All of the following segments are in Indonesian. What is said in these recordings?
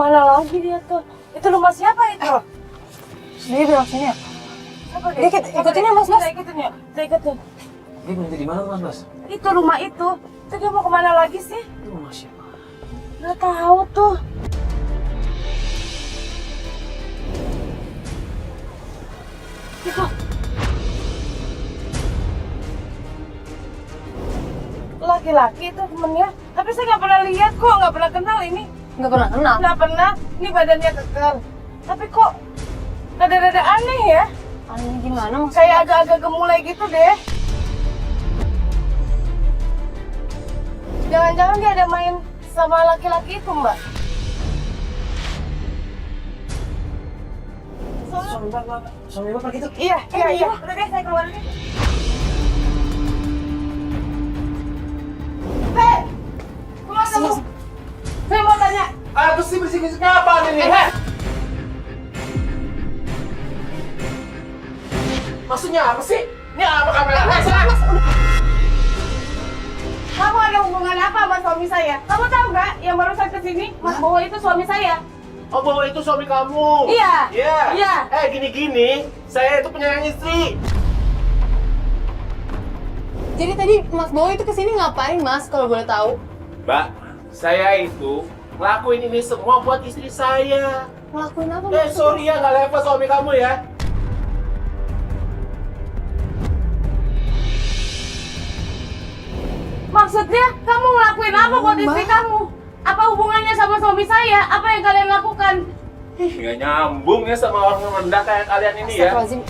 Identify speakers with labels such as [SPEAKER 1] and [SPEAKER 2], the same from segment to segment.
[SPEAKER 1] kemana lagi dia tuh? Itu rumah siapa itu?
[SPEAKER 2] Dia bilang sini ya?
[SPEAKER 1] Siapa dia?
[SPEAKER 2] Dia ikutin ya, Mas.
[SPEAKER 1] Kita ikutin ya, kita ikutin.
[SPEAKER 3] Dia berhenti di mana, Mas?
[SPEAKER 1] Itu rumah itu. Itu dia mau kemana lagi sih?
[SPEAKER 3] Itu rumah siapa?
[SPEAKER 1] Nggak tahu tuh. Itu. Laki-laki itu temennya. Tapi saya nggak pernah lihat kok, nggak pernah kenal ini.
[SPEAKER 2] Nggak pernah kenal.
[SPEAKER 1] Nggak pernah. Ini badannya kekar. Tapi kok rada-rada aneh ya?
[SPEAKER 2] Aneh gimana maksudnya?
[SPEAKER 1] Kayak agak-agak gemulai gitu deh. Jangan-jangan dia ada main sama laki-laki itu, Mbak?
[SPEAKER 3] Suami bapak gitu?
[SPEAKER 1] Iya. Udah deh, saya keluar deh. Hei! Keluar kamu! Saya mau tanya.
[SPEAKER 3] Apa sih berisik-berisik apa ini? Heh! Maksudnya apa sih? Ini apa kamera?
[SPEAKER 1] Kamu ada hubungan apa sama suami saya? Kamu tahu nggak yang barusan kesini? Mas Bowo itu suami saya.
[SPEAKER 3] Oh, bahwa itu suami kamu?
[SPEAKER 1] Iya.
[SPEAKER 3] Iya. Gini-gini, saya itu penyayang istri.
[SPEAKER 2] Jadi tadi Mas Bowo itu kesini ngapain, Mas, kalau boleh tahu?
[SPEAKER 3] Mbak, saya itu ngelakuin ini semua buat istri saya.
[SPEAKER 2] Ngelakuin apa, Mas?
[SPEAKER 3] Sorry ya, nggak level suami kamu ya.
[SPEAKER 1] Maksudnya kamu ngelakuin apa buat istri kamu? Apa hubungannya sama suami saya? Apa yang kalian lakukan?
[SPEAKER 3] Nggak nyambung ya sama orang yang rendah kayak kalian ini ya.
[SPEAKER 2] Astagfirullahaladzim.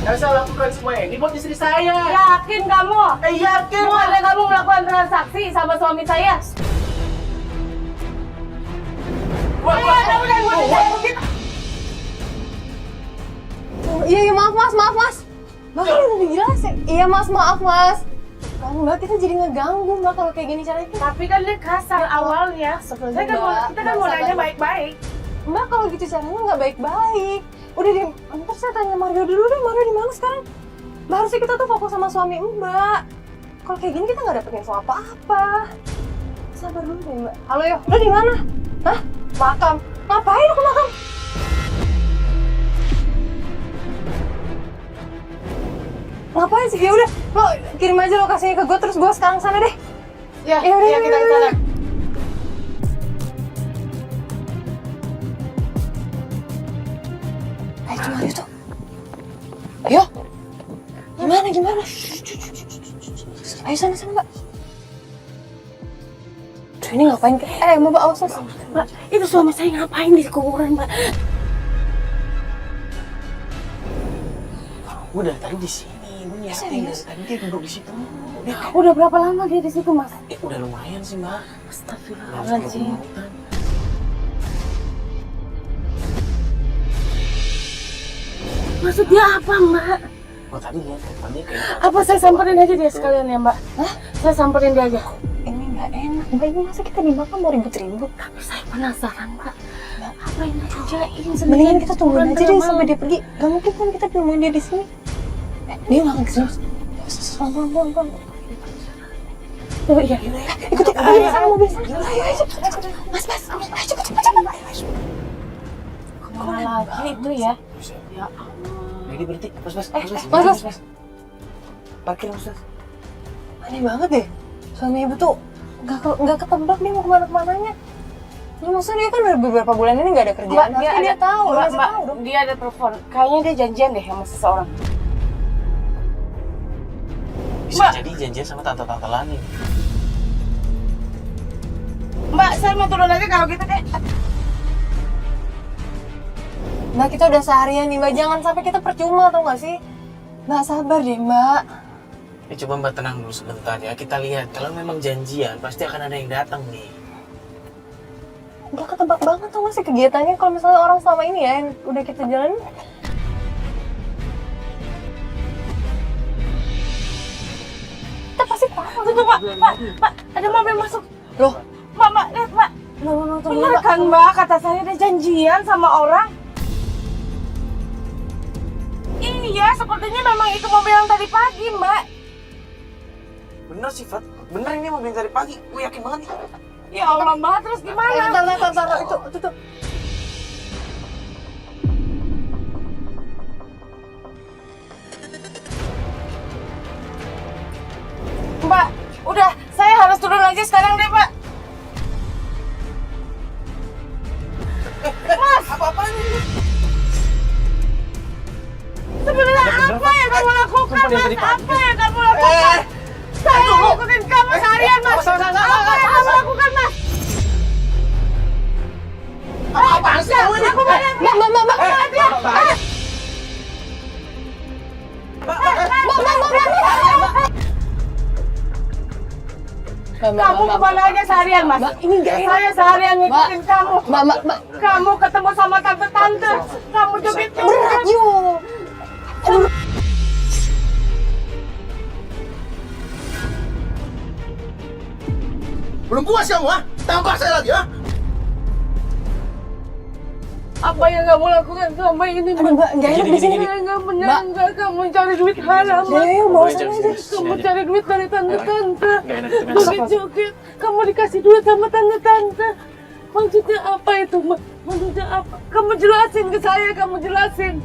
[SPEAKER 3] Yang saya lakukan semua ini buat istri saya.
[SPEAKER 1] Yakin kamu?
[SPEAKER 3] Yakin.
[SPEAKER 1] Mau ada kamu melakukan transaksi sama suami saya?
[SPEAKER 3] Wah,
[SPEAKER 1] Kamu udah buat saya begitu.
[SPEAKER 2] Iya, maaf, Mas. Mbak, kan udah dijelasin. Iya, Mas, maaf, Mas. Mbak, kita jadi ngeganggu, Mbak, kalau kayak gini caranya.
[SPEAKER 1] Tapi kan dia kasar awalnya. Kita kan mau nanya baik-baik.
[SPEAKER 2] Mbak, kalau gitu caranya nggak baik-baik. Udah deh, ntar saya tanya Mario dulu deh. Mario di mana sekarang? Mbak, harusnya kita tuh fokus sama suami Mbak. Kalau kayak gini kita nggak dapet info apa-apa. Sabar dulu deh, Mbak. Halo, Yo. Lo di mana? Hah? Makam. Ngapain lo ke makam? Ngapain sih? Ya udah, lo kirim aja lokasinya ke gue, terus gue sekarang sana deh.
[SPEAKER 1] Ya,
[SPEAKER 2] Ya udah,
[SPEAKER 1] kita ke sana.
[SPEAKER 2] Ayo, cuma ayo tuh. Ayo. Gimana? Ayo sana, Mbak. Tuh, ini ngapain? Mbak, awas, Mas.
[SPEAKER 1] Mbak, itu suami saya ngapain di kuburan, Mbak?
[SPEAKER 3] udah tadi di sini. Serius? Tadi dia duduk di situ.
[SPEAKER 1] Udah berapa lama dia di situ, Mas?
[SPEAKER 3] Udah lumayan sih, Mbak.
[SPEAKER 1] Astagfirullahaladzim. Maksudnya apa, Mbak?
[SPEAKER 3] Oh, tadi lihat depannya kayak
[SPEAKER 1] Apa saya samperin aja dia sekalian ya, Mbak? Hah? Saya samperin dia aja.
[SPEAKER 2] Ini nggak enak, Mbak. Ini masa kita di makam mau ribut-ribut?
[SPEAKER 1] Tapi saya penasaran, Mbak. Apa yang dia kerjain?
[SPEAKER 2] Mendingan kita tungguin aja deh sampai dia pergi. Gak mungkin kan kita nemuin dia di sini. Dia nggak akan kesini. Bang.
[SPEAKER 1] Oh iya.
[SPEAKER 2] Ikutin mobil sana, mobil sana. Ayo. Mas, ayo cepet.
[SPEAKER 1] Kemana lagi itu ya?
[SPEAKER 3] Ya ampun. Ini berhenti, Mas. Parkir, Mas.
[SPEAKER 2] Aneh banget deh. Suami ibu tuh nggak ketebak dia mau kemana-kemananya. Ya, maksudnya dia kan udah beberapa bulan ini nggak ada kerjaan.
[SPEAKER 1] Mbak,
[SPEAKER 2] dia tahu,
[SPEAKER 1] Mbak,
[SPEAKER 2] dia tahu dong.
[SPEAKER 1] dia ada telepon. Kayaknya dia janjian deh sama seseorang.
[SPEAKER 3] Bisa jadi janjian sama tante-tante Lani.
[SPEAKER 1] Mbak, saya mau turun aja kalau gitu deh.
[SPEAKER 2] Mbak, kita udah seharian nih, Mbak. Jangan sampai kita percuma, tau gak sih? Mbak, sabar deh, Mbak.
[SPEAKER 3] Ya coba Mbak tenang dulu sebentar ya. Kita lihat kalau memang janjian pasti akan ada yang datang nih.
[SPEAKER 2] Udah ketebak banget tau gak sih kegiatannya kalau misalnya orang selama ini ya yang udah kita jalanin. Kita pasti tahu.
[SPEAKER 1] Tunggu, Pak, ada mobil masuk.
[SPEAKER 2] Loh,
[SPEAKER 1] Mbak, lihat, Mbak.
[SPEAKER 2] tunggu,
[SPEAKER 1] Bener kan, Mbak? Kata saya ada janjian sama orang. Iya, sepertinya memang itu mobil yang tadi pagi, Mbak.
[SPEAKER 3] Bener sih, Fat. Bener ini mobil dari pagi, gue yakin banget nih.
[SPEAKER 1] Ya Allah Mbak, terus gimana?
[SPEAKER 2] Bentar, itu tuh.
[SPEAKER 1] Mbak, udah, saya harus turun lagi sekarang deh, Pak. Mas,
[SPEAKER 3] Apa-apaan ini?
[SPEAKER 1] sebenarnya apa yang kamu lakukan,
[SPEAKER 3] Sumpah, yang
[SPEAKER 1] Mas?
[SPEAKER 3] tadi pagi.
[SPEAKER 1] Apa yang kamu lakukan? Saya ngikutin kamu seharian, Mas.
[SPEAKER 3] Salah.
[SPEAKER 1] Apa yang kamu lakukan, Mas?
[SPEAKER 3] Apaan sih kamu ini?
[SPEAKER 1] Aku banyak. Kamu kemana aja seharian, Mas?
[SPEAKER 2] Ini nggak enak.
[SPEAKER 1] Saya seharian ngikutin kamu.
[SPEAKER 2] Mbak.
[SPEAKER 1] Kamu ketemu sama tante-tante. Kamu joget-joget.
[SPEAKER 2] Berat yuk.
[SPEAKER 4] Belum puas kamu, ha? Tampar saya lagi, ha?
[SPEAKER 1] Apa yang kamu lakukan selama ini,
[SPEAKER 2] Aduh, Mbak, nggak enak di sini.
[SPEAKER 1] Saya nggak menyangka kamu cari duit haram.
[SPEAKER 2] Ayo, bawa sana aja.
[SPEAKER 1] Kamu cari duit dari tante-tante.
[SPEAKER 3] Nggak enak dengan
[SPEAKER 1] Joget-joget. Kamu dikasih duit sama tante-tante. Maksudnya apa itu, Mbak? Maksudnya apa? Kamu jelasin ke saya, kamu jelasin.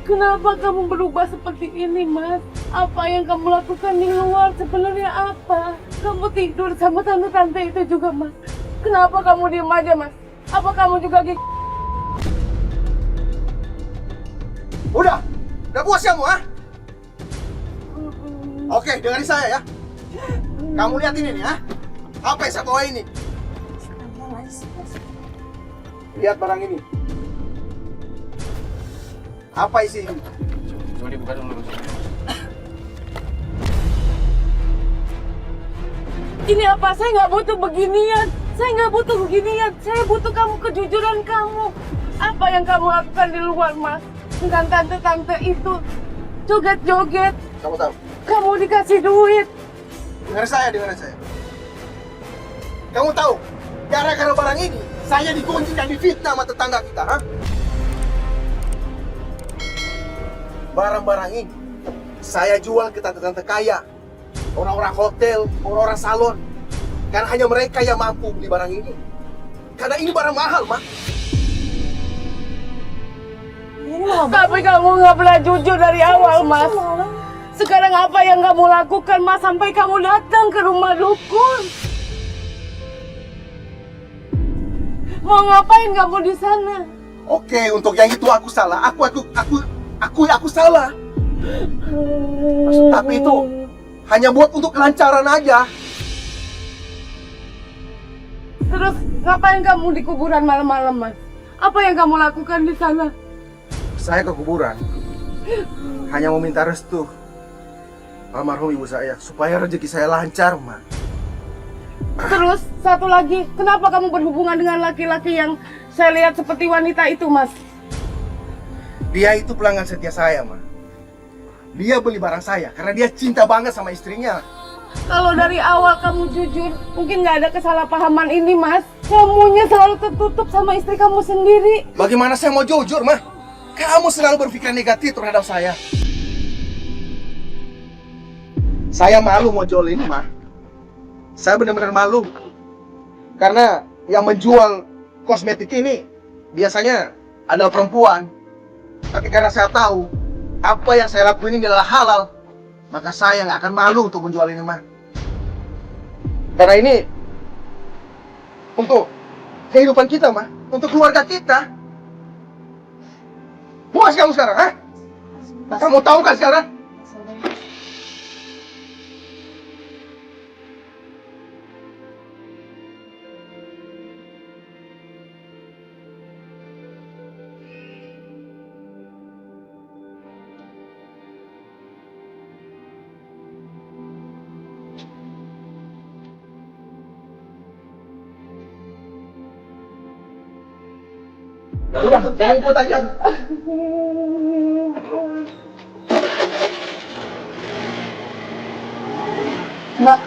[SPEAKER 1] Kenapa kamu berubah seperti ini, Mas? Apa yang kamu lakukan di luar sebenarnya apa? Kamu tidur sama tante-tante itu juga, Mas. Kenapa kamu diem aja, Mas? Apa kamu juga
[SPEAKER 4] Udah puas kamu, ha? Oke, dengerin saya ya. Kamu lihat ini nih, ha? Apa yang saya bawa ini? Lihat barang ini. Apa isi ini?
[SPEAKER 3] Coba dibuka dulu.
[SPEAKER 1] Ini apa? Saya nggak butuh beginian. Saya butuh kamu, kejujuran kamu. Apa yang kamu lakukan di luar, Mas? Dengan tante-tante itu joget-joget.
[SPEAKER 4] Kamu tahu?
[SPEAKER 1] Kamu dikasih duit.
[SPEAKER 4] Dengerin saya. Kamu tahu? Gara-gara barang ini, saya digunjing dan difitnah sama tetangga kita, ha? Barang-barang ini, saya jual ke tante-tante kaya, orang-orang hotel, orang-orang salon. Karena hanya mereka yang mampu beli barang ini. Karena ini barang mahal, Mak.
[SPEAKER 1] Tapi kamu nggak pernah jujur dari awal, Mas. Sekarang apa yang kamu lakukan, Mas, sampai kamu datang ke rumah dukun? Mau ngapain kamu di sana?
[SPEAKER 4] Oke, untuk yang itu aku salah. Aku salah. Tapi itu hanya buat untuk kelancaran aja.
[SPEAKER 1] Terus ngapain kamu di kuburan malam-malam, Mas? Apa yang kamu lakukan di sana?
[SPEAKER 4] Saya ke kuburan hanya mau minta restu almarhum ibu saya supaya rezeki saya lancar, Ma.
[SPEAKER 1] Terus satu lagi, kenapa kamu berhubungan dengan laki-laki yang saya lihat seperti wanita itu, Mas?
[SPEAKER 4] Dia itu pelanggan setia saya, Ma. Dia beli barang saya karena dia cinta banget sama istrinya.
[SPEAKER 1] Kalau dari awal kamu jujur, mungkin nggak ada kesalahpahaman ini, Mas. Kamunya selalu tertutup sama istri kamu sendiri.
[SPEAKER 4] Bagaimana saya mau jujur, Ma? Kamu selalu berpikiran negatif terhadap saya. Saya malu mau jual ini, Ma. Saya benar-benar malu. Karena yang menjual kosmetik ini biasanya adalah perempuan. Tapi karena saya tahu apa yang saya lakuin ini adalah halal, maka saya nggak akan malu untuk menjual ini, Ma. Karena ini untuk kehidupan kita, Ma. Untuk keluarga kita. Puas kamu sekarang, ha? Kamu tahu kan sekarang? Udah, jangan ikut aja.
[SPEAKER 2] Mbak,